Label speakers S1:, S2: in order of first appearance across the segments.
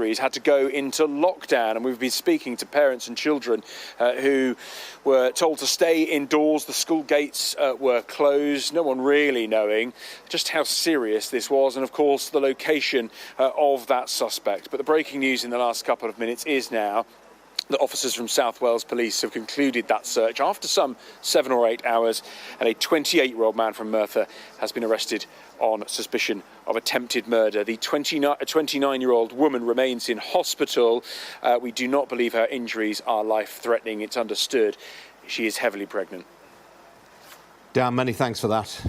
S1: countries had to go into lockdown, and we've been speaking to parents and children who were told to stay indoors. The school gates were closed, no one really knowing just how serious this was, and of course the location of that suspect. But the breaking news in the last couple of minutes is now that officers from South Wales Police have concluded that search after some 7 or 8 hours, and a 28-year-old man from Merthyr has been arrested on suspicion of attempted murder. The 29-year-old woman remains in hospital. We do not believe her injuries are life-threatening. It's understood she is heavily pregnant.
S2: Dan, many thanks for that.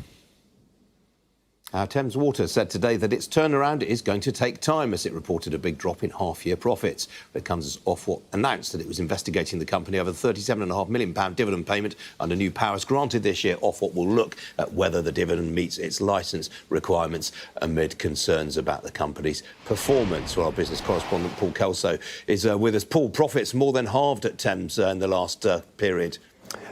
S2: Thames Water said today that its turnaround is going to take time, as it reported a big drop in half-year profits. It comes as Ofwat announced that it was investigating the company over the £37.5 million dividend payment under new powers granted this year. Ofwat will look at whether the dividend meets its licence requirements amid concerns about the company's performance. Well, our business correspondent Paul Kelso is with us. Paul, profits more than halved at Thames in the last period.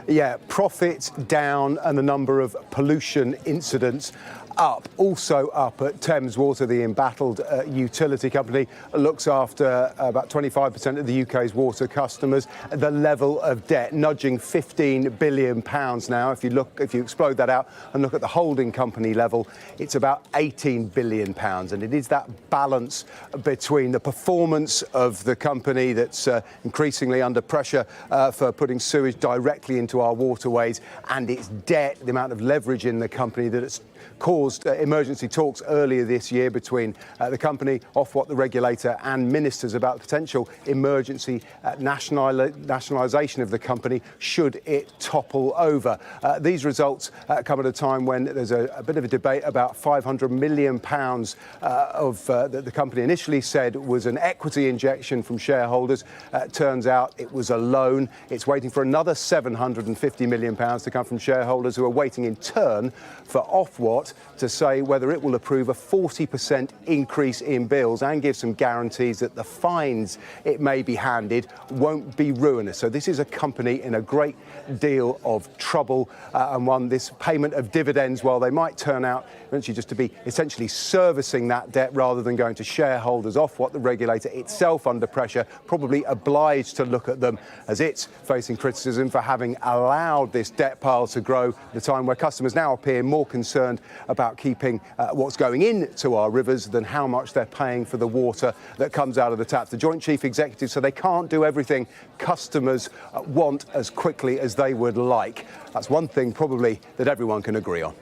S3: Yeah, profits down and the number of pollution incidents up. Also up at Thames Water, the embattled utility company looks after about 25% of the UK's water customers. The level of debt nudging £15 billion now. If you explode that out and look at the holding company level, it's about £18 billion. And it is that balance between the performance of the company that's increasingly under pressure for putting sewage directly into our waterways, and its debt, the amount of leverage in the company that it's caused emergency talks earlier this year between the company, Ofwat, the regulator, and ministers about potential emergency nationalisation of the company should it topple over. These results come at a time when there's a bit of a debate about £500 million that the company initially said was an equity injection from shareholders. Turns out it was a loan. It's waiting for another £750 million to come from shareholders, who are waiting in turn for Ofwat to say whether it will approve a 40% increase in bills and give some guarantees that the fines it may be handed won't be ruinous. So this is a company in a great deal of trouble, and one, this payment of dividends, while they might turn out eventually just to be essentially servicing that debt rather than going to shareholders, Ofwat, the regulator, itself under pressure, probably obliged to look at them as it's facing criticism for having allowed this debt pile to grow at a time where customers now appear more concerned about keeping what's going into our rivers than how much they're paying for the water that comes out of the taps. The Joint Chief Executive said they can't do everything customers want as quickly as they would like. That's one thing probably that everyone can agree on.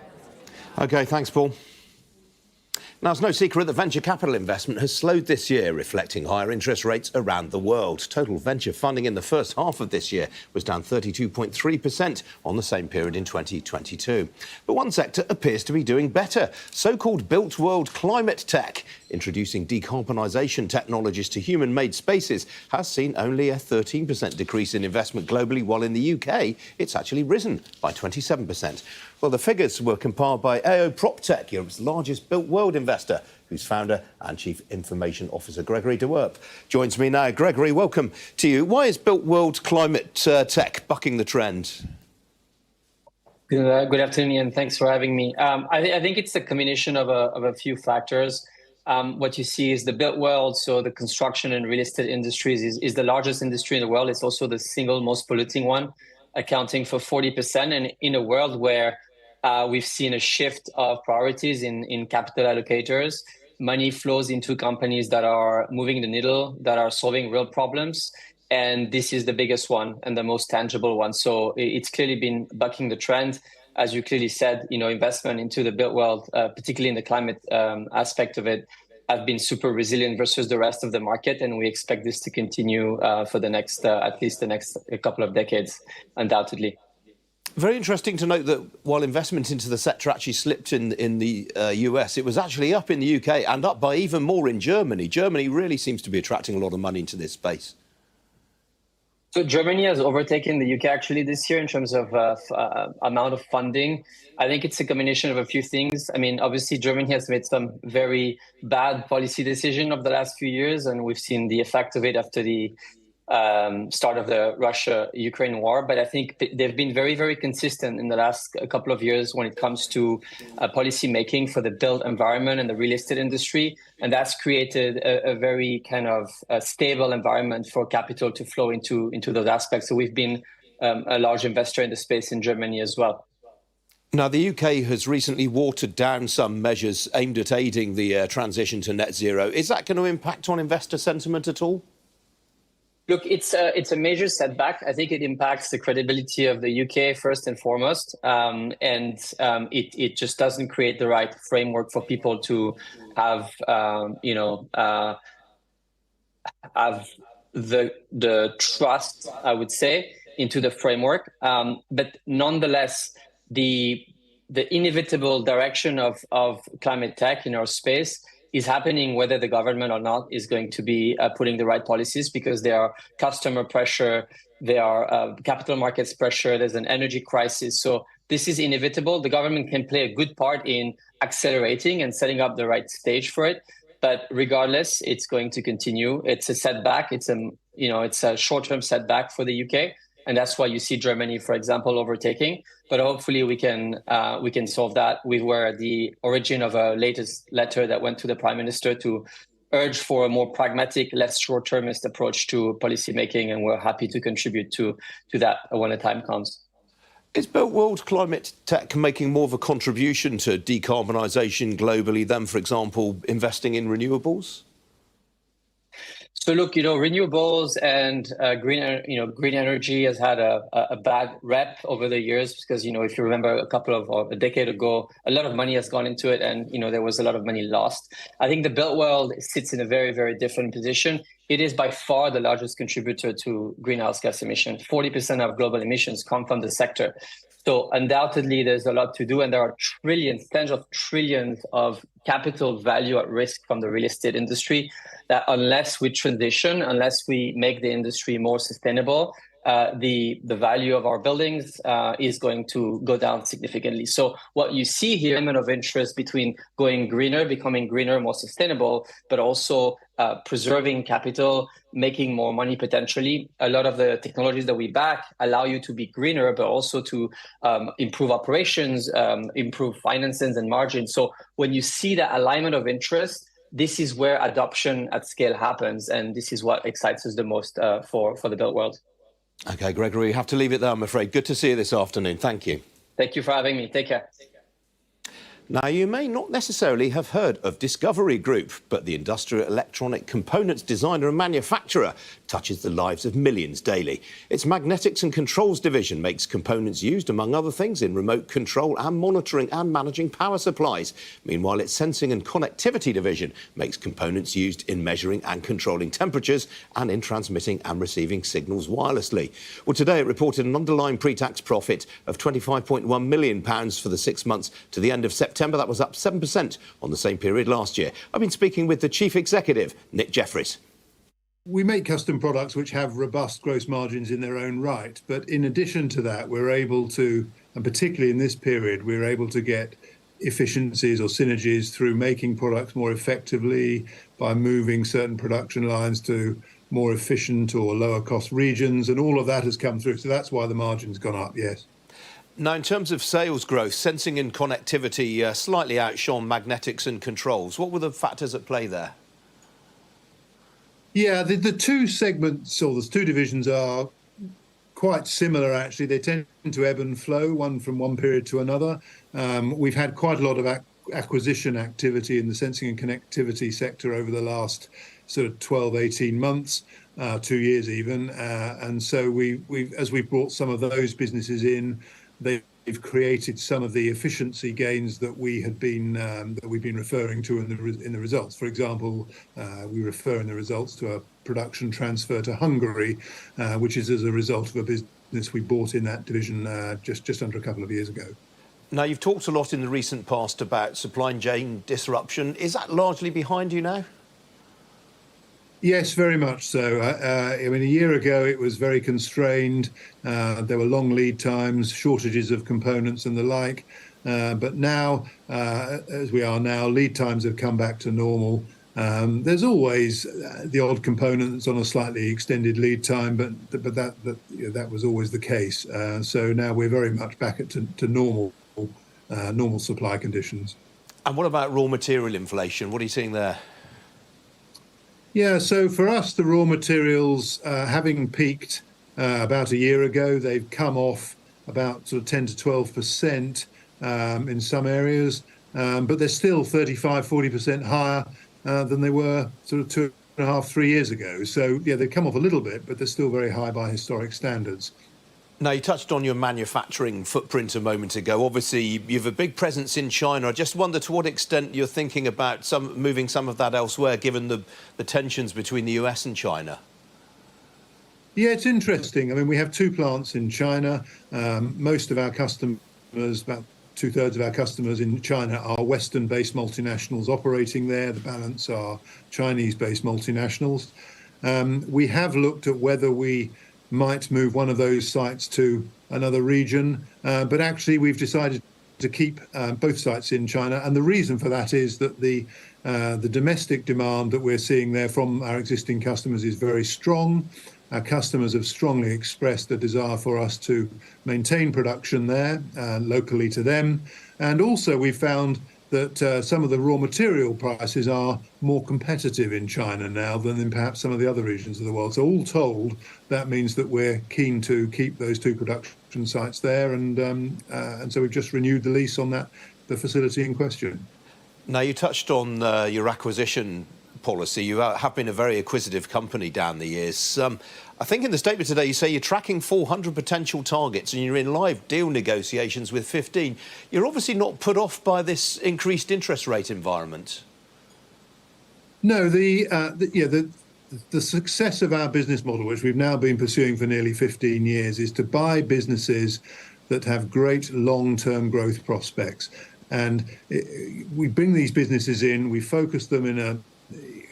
S2: OK, thanks, Paul. Now, it's no secret that venture capital investment has slowed this year, reflecting higher interest rates around the world. Total venture funding in the first half of this year was down 32.3% on the same period in 2022. But one sector appears to be doing better. So-called built world climate tech, introducing decarbonisation technologies to human-made spaces, has seen only a 13% decrease in investment globally, while in the UK it's actually risen by 27%. Well, the figures were compiled by OProptech, Europe's largest built world investor, whose founder and Chief Information Officer Gregory Dewerpe joins me now. Gregory, welcome to you. Why is built world climate tech bucking the trend?
S4: Good afternoon, Ian. Thanks for having me. I think it's a combination of a few factors. What you see is the built world, so the construction and real estate industries is the largest industry in the world. It's also the single most polluting one, accounting for 40%. And in a world where we've seen a shift of priorities in capital allocators, money flows into companies that are moving the needle, that are solving real problems. And this is the biggest one and the most tangible one. So it's clearly been bucking the trend. As you clearly said, investment into the built world, particularly in the climate aspect of it, have been super resilient versus the rest of the market. And we expect this to continue for the next, at least the next couple of decades, undoubtedly.
S2: Very interesting to note that while investment into the sector actually slipped in the US, it was actually up in the UK and up by even more in Germany. Germany really seems to be attracting a lot of money into this space.
S4: So Germany has overtaken the UK actually this year in terms of amount of funding. I think it's a combination of a few things. I mean, obviously, Germany has made some very bad policy decisions over the last few years, and we've seen the effect of it after the start of the Russia-Ukraine war. But I think they've been very, very consistent in the last couple of years when it comes to policy making for the built environment and the real estate industry. And that's created a very kind of stable environment for capital to flow into those aspects. So we've been a large investor in the space in Germany as well.
S2: Now, the UK has recently watered down some measures aimed at aiding the transition to net zero. Is that going to impact on investor sentiment at all?
S4: Look, it's a major setback. I think it impacts the credibility of the UK first and foremost, and it just doesn't create the right framework for people to have have the trust, I would say, into the framework. But nonetheless, the inevitable direction of climate tech in our space is happening whether the government or not is going to be putting the right policies, because there are customer pressure, there are capital markets pressure, there's an energy crisis. So this is inevitable. The government can play a good part in accelerating and setting up the right stage for it. But regardless, it's going to continue. It's a setback. It's a short-term setback for the UK. And that's why you see Germany, for example, overtaking. But hopefully we can solve that. We were at the origin of a latest letter that went to the Prime Minister to urge for a more pragmatic, less short-termist approach to policy making, and we're happy to contribute to that when the time comes.
S2: Is Built World Climate Tech making more of a contribution to decarbonisation globally than, for example, investing in renewables?
S4: So look, renewables and green energy has had a bad rep over the years because, if you remember a decade ago, a lot of money has gone into it and, there was a lot of money lost. I think the built world sits in a very, very different position. It is by far the largest contributor to greenhouse gas emissions. 40% of global emissions come from the sector. So undoubtedly, there's a lot to do, and there are tens of trillions of capital value at risk from the real estate industry that unless we transition, unless we make the industry more sustainable, the value of our buildings is going to go down significantly. So what you see here, alignment of interest between going greener, becoming greener, more sustainable, but also preserving capital, making more money potentially. A lot of the technologies that we back allow you to be greener, but also to improve operations, improve finances and margins. So when you see that alignment of interest, this is where adoption at scale happens. And this is what excites us the most for the built world.
S2: OK, Gregory, you have to leave it there, I'm afraid. Good to see you this afternoon. Thank you.
S4: Thank you for having me. Take care.
S2: Now, you may not necessarily have heard of Discovery Group, but the industrial electronic components designer and manufacturer touches the lives of millions daily. Its magnetics and controls division makes components used, among other things, in remote control and monitoring and managing power supplies. Meanwhile, its sensing and connectivity division makes components used in measuring and controlling temperatures and in transmitting and receiving signals wirelessly. Well, today it reported an underlying pre-tax profit of £25.1 million for the 6 months to the end of September. That was up 7% on the same period last year. I've been speaking with the chief executive, Nick Jeffries.
S5: We make custom products which have robust gross margins in their own right. But in addition to that, we're able to, and particularly in this period, we're able to get efficiencies or synergies through making products more effectively by moving certain production lines to more efficient or lower cost regions. And all of that has come through. So that's why the margin's gone up, yes.
S2: Now, in terms of sales growth, sensing and connectivity slightly outshone magnetics and controls. What were the factors at play there?
S5: Yeah, the two segments or the two divisions are quite similar, actually. They tend to ebb and flow, one from one period to another. We've had quite a lot of acquisition activity in the sensing and connectivity sector over the last sort of 12, 18 months, 2 years even. And so as we've brought some of those businesses in, they've created some of the efficiency gains that we've been referring to in the results. For example, we refer in the results to a production transfer to Hungary, which is as a result of a business we bought in that division just under a couple of years ago.
S2: Now, you've talked a lot in the recent past about supply chain disruption. Is that largely behind you now?
S5: Yes, very much so. I mean, a year ago, it was very constrained. There were long lead times, shortages of components and the like. But now, as we are now, lead times have come back to normal. There's always the odd component that's on a slightly extended lead time, but that was always the case. So now we're very much back to normal supply conditions.
S2: And what about raw material inflation? What are you seeing there?
S5: Yeah, so for us, the raw materials, having peaked about a year ago, they've come off about sort of 10 to 12% in some areas, but they're still 35, 40% higher than they were sort of 2.5, 3 years ago. So yeah, they've come off a little bit, but they're still very high by historic standards.
S2: Now, you touched on your manufacturing footprint a moment ago. Obviously, you have a big presence in China. I just wonder to what extent you're thinking about moving some of that elsewhere, given the tensions between the US and China.
S5: Yeah, it's interesting. I mean, we have 2 plants in China. Most of our customers, about 2/3 of our customers in China, are Western-based multinationals operating there. The balance are Chinese-based multinationals. We have looked at whether we might move one of those sites to another region, but actually we've decided to keep both sites in China, and the reason for that is that the domestic demand that we're seeing there from our existing customers is very strong. Our customers have strongly expressed a desire for us to maintain production there locally to them, and also we found that some of the raw material prices are more competitive in China now than in perhaps some of the other regions of the world. So all told, that means that we're keen to keep those 2 production sites there, and so we've just renewed the lease on the facility in question.
S2: Now, you touched on your acquisition policy. You have been a very acquisitive company down the years. I think in the statement today you say you're tracking 400 potential targets and you're in live deal negotiations with 15. You're obviously not put off by this increased interest rate environment.
S5: No, the success of our business model, which we've now been pursuing for nearly 15 years, is to buy businesses that have great long-term growth prospects. And we bring these businesses in, we focus them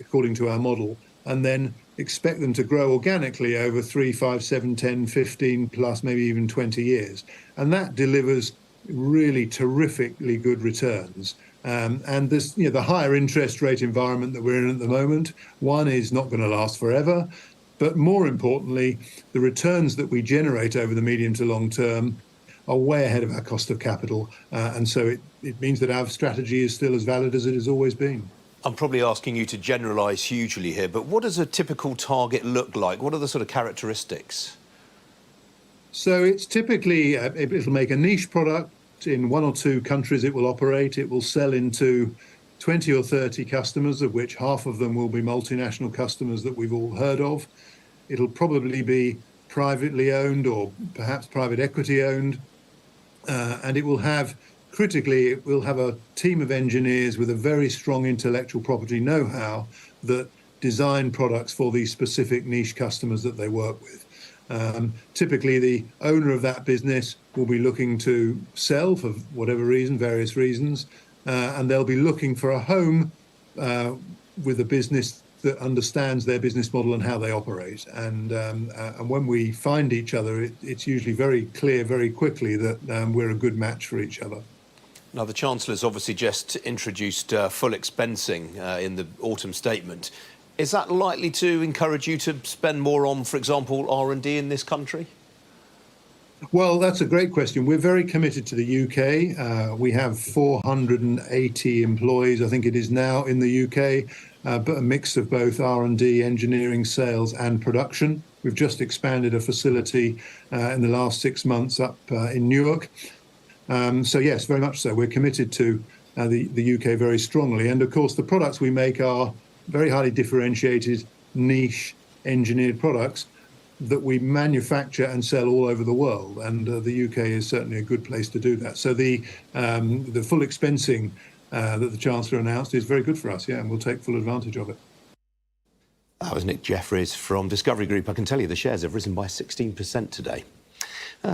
S5: according to our model, and then expect them to grow organically over 3, 5, 7, 10, 15 plus, maybe even 20 years. And that delivers really terrifically good returns. And this, the higher interest rate environment that we're in at the moment, one, is not going to last forever. But more importantly, the returns that we generate over the medium to long term are way ahead of our cost of capital. And so it means that our strategy is still as valid as it has always been.
S2: I'm probably asking you to generalise hugely here, but what does a typical target look like? What are the sort of characteristics?
S5: So it's typically, it'll make a niche product. In 1 or 2 countries it will operate. It will sell into 20 or 30 customers, of which half of them will be multinational customers that we've all heard of. It'll probably be privately owned or perhaps private equity owned. And it will have, critically, it will have a team of engineers with a very strong intellectual property know-how that design products for these specific niche customers that they work with. Typically, the owner of that business will be looking to sell for whatever reason, various reasons, and they'll be looking for a home with a business that understands their business model and how they operate. And when we find each other, it's usually very clear very quickly that we're a good match for each other.
S2: Now, the Chancellor's obviously just introduced full expensing in the autumn statement. Is that likely to encourage you to spend more on, for example, R&D in this country?
S5: Well, that's a great question. We're very committed to the UK. We have 480 employees, I think it is now, in the UK, but a mix of both R&D, engineering, sales and production. We've just expanded a facility in the last 6 months up in Newark. So yes, very much so. We're committed to the UK very strongly. And of course, the products we make are very highly differentiated, niche, engineered products that we manufacture and sell all over the world. And the UK is certainly a good place to do that. So the full expensing that the Chancellor announced is very good for us, yeah, and we'll take full advantage of it.
S2: That was Nick Jeffries from Discovery Group. I can tell you the shares have risen by 16% today.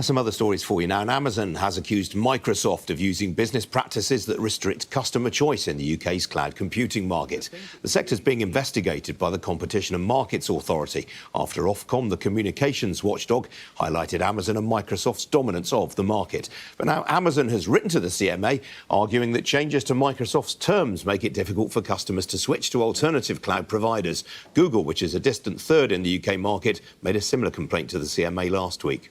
S2: Some other stories for you now. And Amazon has accused Microsoft of using business practices that restrict customer choice in the UK's cloud computing market. The sector's being investigated by the Competition and Markets Authority after Ofcom, the communications watchdog, highlighted Amazon and Microsoft's dominance of the market. But now Amazon has written to the CMA, arguing that changes to Microsoft's terms make it difficult for customers to switch to alternative cloud providers. Google, which is a distant third in the UK market, made a similar complaint to the CMA last week.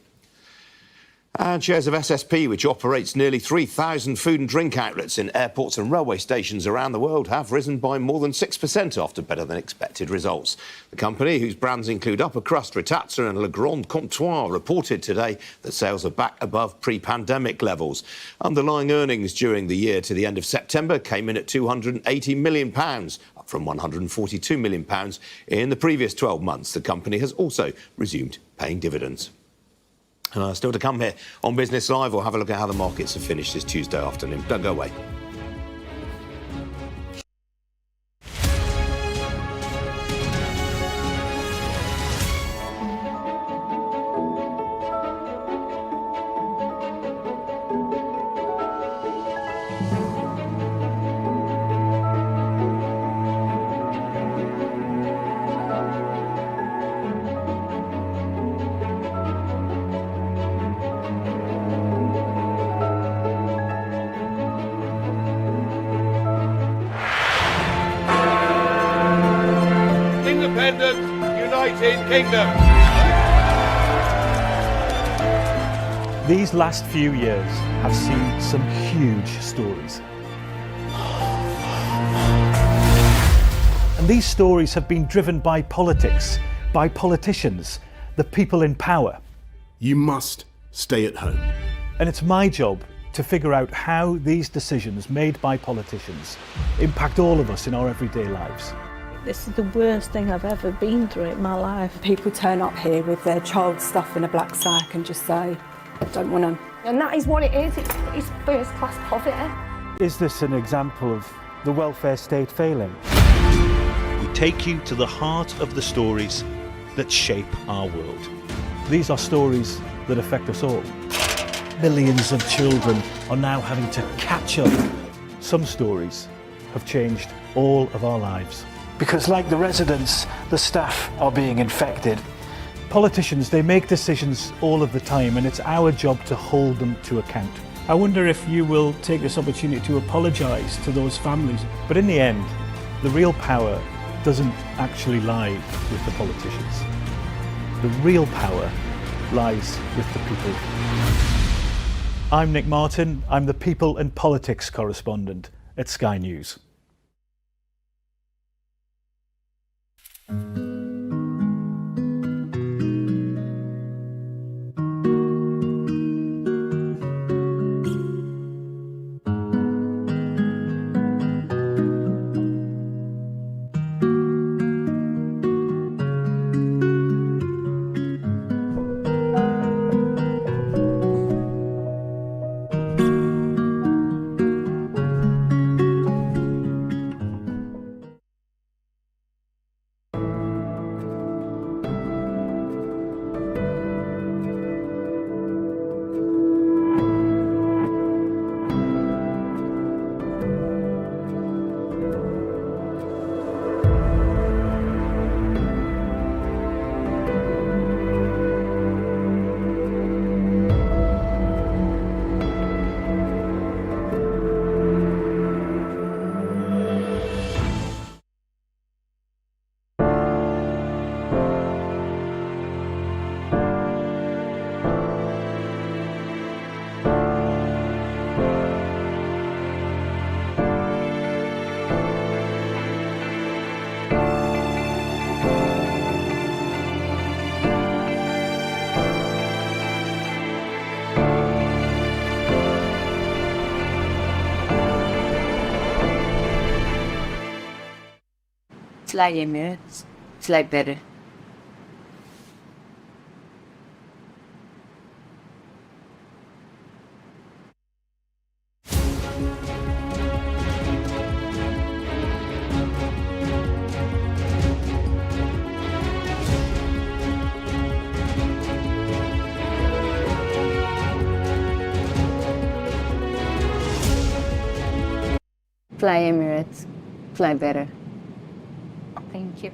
S2: And shares of SSP, which operates nearly 3,000 food and drink outlets in airports and railway stations around the world, have risen by more than 6% after better than expected results. The company, whose brands include Upper Crust, Ritazza and Le Grand Comptoir, reported today that sales are back above pre-pandemic levels. Underlying earnings during the year to the end of September came in at £280 million, up from £142 million in the previous 12 months. The company has also resumed paying dividends. Still to come here on Business Live, we'll have a look at how the markets have finished this Tuesday afternoon. Don't go away.
S6: Kingdom.
S7: These last few years have seen some huge stories. And these stories have been driven by politics, by politicians, the people in power.
S6: You must stay at home.
S7: And it's my job to figure out how these decisions made by politicians impact all of us in our everyday lives.
S8: This is the worst thing I've ever been through in my life.
S9: People turn up here with their child stuff in a black sack and just say, I don't want to.
S10: And that is what it is. It's first-class poverty.
S7: Is this an example of the welfare state failing?
S11: We take you to the heart of the stories that shape our world.
S7: These are stories that affect us all. Millions of children are now having to catch up. Some stories have changed all of our lives. Because like the residents, the staff are being infected. Politicians, they make decisions all of the time, and it's our job to hold them to account.
S12: I wonder if you will take this opportunity to apologise to those families.
S7: But in the end, the real power doesn't actually lie with the politicians. The real power lies with the people. I'm Nick Martin. I'm the People and Politics correspondent at Sky News.
S13: Slightly minutes, slight better. Fly Emirates. Fly better.
S10: Thank you.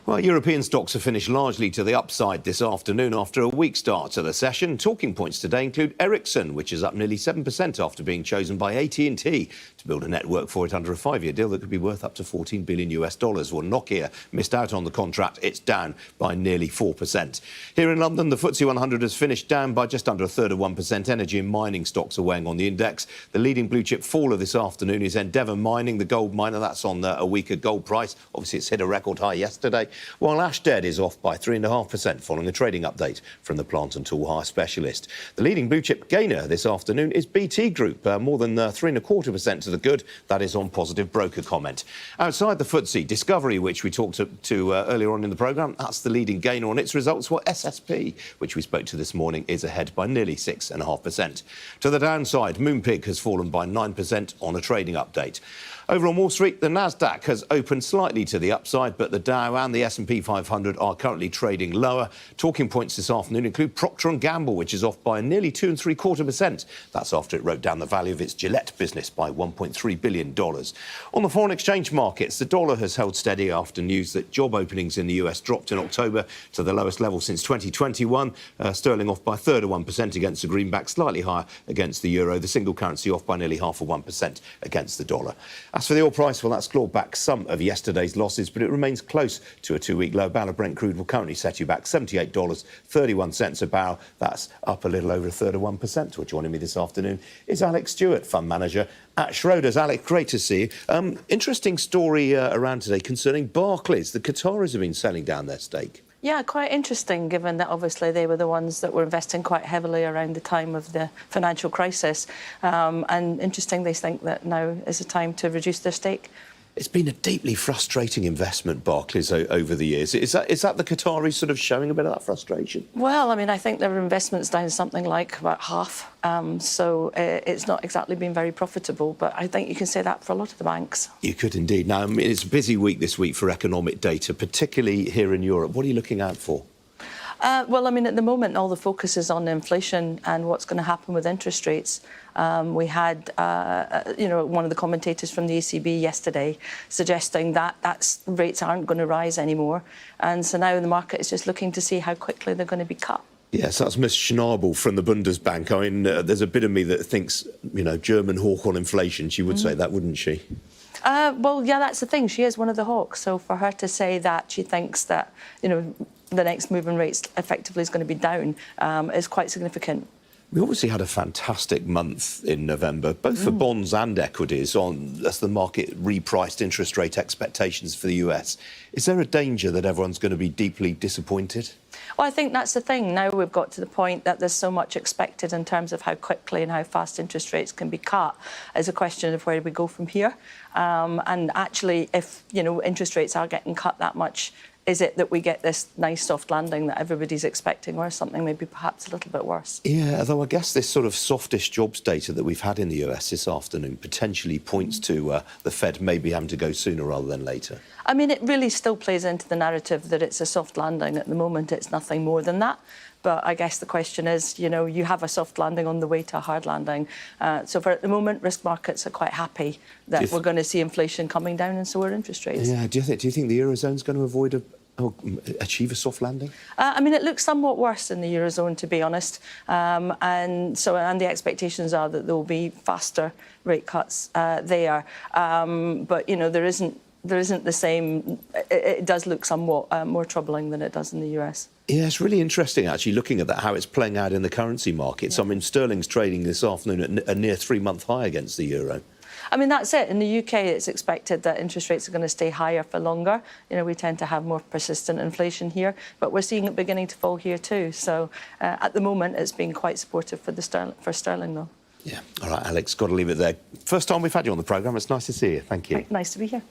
S2: Well, European stocks have finished largely to the upside this afternoon after a weak start to the session. Talking points today include Ericsson, which is up nearly 7% after being chosen by AT&T to build a network for it under a 5-year deal that could be worth up to $14 billion. Well, Nokia missed out on the contract. It's down by nearly 4%. Here in London, the FTSE 100 has finished down by just under 1/3%. Energy and mining stocks are weighing on the index. The leading blue chip faller this afternoon is Endeavour Mining, the gold miner. That's on a weaker gold price. Obviously, it's hit a record high yesterday. While Ashtead is off by 3.5% following a trading update from the plant and tool hire specialist. The leading blue chip gainer this afternoon is BT Group, more than 3.25% to the good. That is on positive broker comment. Outside the FTSE, Discovery, which we talked to earlier on in the programme, that's the leading gainer on its results. Well, SSP, which we spoke to this morning, is ahead by nearly 6.5%. To the downside, Moonpig has fallen by 9% on a trading update. Over on Wall Street, the Nasdaq has opened slightly to the upside, but the Dow and the S&P 500 are currently trading lower. Talking points this afternoon include Procter & Gamble, which is off by nearly 2.75%. That's after it wrote down the value of its Gillette business by $1.3 billion. On the foreign exchange markets, the dollar has held steady after news that job openings in the US dropped in October to the lowest level since 2021. Sterling off by 1/3% against the greenback, slightly higher against the euro. The single currency off by nearly 0.5% against the dollar. As for the oil price, well, that's clawed back some of yesterday's losses, but it remains close to a 2-week low. A barrel of Brent crude will currently set you back $78.31 a barrel. That's up a little over 1/3%. Well, joining me this afternoon is Alix Stewart, fund manager at Schroders. Alix, great to see you. Interesting story around today concerning Barclays. The Qataris have been selling down their stake.
S8: Yeah, quite interesting, given that obviously they were the ones that were investing quite heavily around the time of the financial crisis. And interesting, they think that now is the time to reduce their stake.
S2: It's been a deeply frustrating investment, Barclays, over the years. Is that the Qataris sort of showing a bit of that frustration?
S8: Well, I mean, I think their investment's down something like about half. So it's not exactly been very profitable, but I think you can say that for a lot of the banks.
S2: You could indeed. Now, I mean, it's a busy week this week for economic data, particularly here in Europe. What are you looking out for?
S8: Well, I mean, at the moment, all the focus is on inflation and what's going to happen with interest rates. We had, one of the commentators from the ECB yesterday suggesting that rates aren't going to rise anymore. And so now the market is just looking to see how quickly they're going to be cut.
S2: Yes, that's Ms. Schnabel from the Bundesbank. I mean, there's a bit of me that thinks, German hawk on inflation. She would say that, wouldn't she?
S8: Well, yeah, that's the thing. She is one of the hawks. So for her to say that she thinks that, the next move in rates effectively is going to be down is quite significant.
S2: We obviously had a fantastic month in November, both for bonds and equities, as the market repriced interest rate expectations for the US. Is there a danger that everyone's going to be deeply disappointed?
S8: Well, I think that's the thing. Now we've got to the point that there's so much expected in terms of how quickly and how fast interest rates can be cut. It's a question of where do we go from here. And actually, if, interest rates are getting cut that much, is it that we get this nice soft landing that everybody's expecting, or something maybe perhaps a little bit worse? Yeah,
S2: although I guess this sort of softish jobs data that we've had in the US this afternoon potentially points to the Fed maybe having to go sooner rather than later.
S8: I mean, it really still plays into the narrative that it's a soft landing. At the moment, it's nothing more than that. But I guess the question is, you have a soft landing on the way to a hard landing. So for at the moment, risk markets are quite happy that we're going to see inflation coming down, and so are interest rates.
S2: Yeah. Do you think the Eurozone's going to achieve a soft landing?
S8: I mean, it looks somewhat worse in the Eurozone, to be honest. And the expectations are that there will be faster rate cuts there. But, there isn't the same. It does look somewhat more troubling than it does in the US.
S2: Yeah, it's really interesting, actually, looking at that, how it's playing out in the currency markets. Yeah. I mean, sterling's trading this afternoon at a near 3-month high against the euro.
S8: I mean, that's it. In the UK, it's expected that interest rates are going to stay higher for longer. We tend to have more persistent inflation here, but we're seeing it beginning to fall here too. So at the moment, it's been quite supportive for sterling, though.
S2: Yeah. All right, Alix, got to leave it there. First time we've had you on the programme. It's nice to see you. Thank you.
S8: Nice to be here.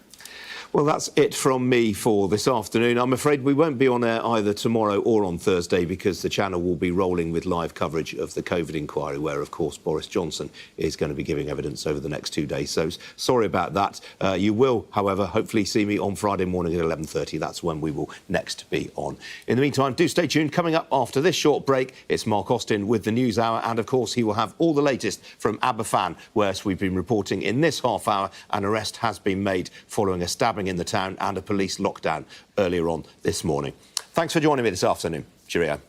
S2: Well, that's it from me for this afternoon. I'm afraid we won't be on air either tomorrow or on Thursday because the channel will be rolling with live coverage of the COVID inquiry where, of course, Boris Johnson is going to be giving evidence over the next 2 days. So sorry about that. You will, however, hopefully see me on Friday morning at 11:30. That's when we will next be on. In the meantime, do stay tuned. Coming up after this short break, it's Mark Austin with the News Hour. And, of course, he will have all the latest from Aberfan, where we've been reporting in this half hour an arrest has been made following a stabbing in the town and a police lockdown earlier on this morning. Thanks for joining me this afternoon. Cheerio.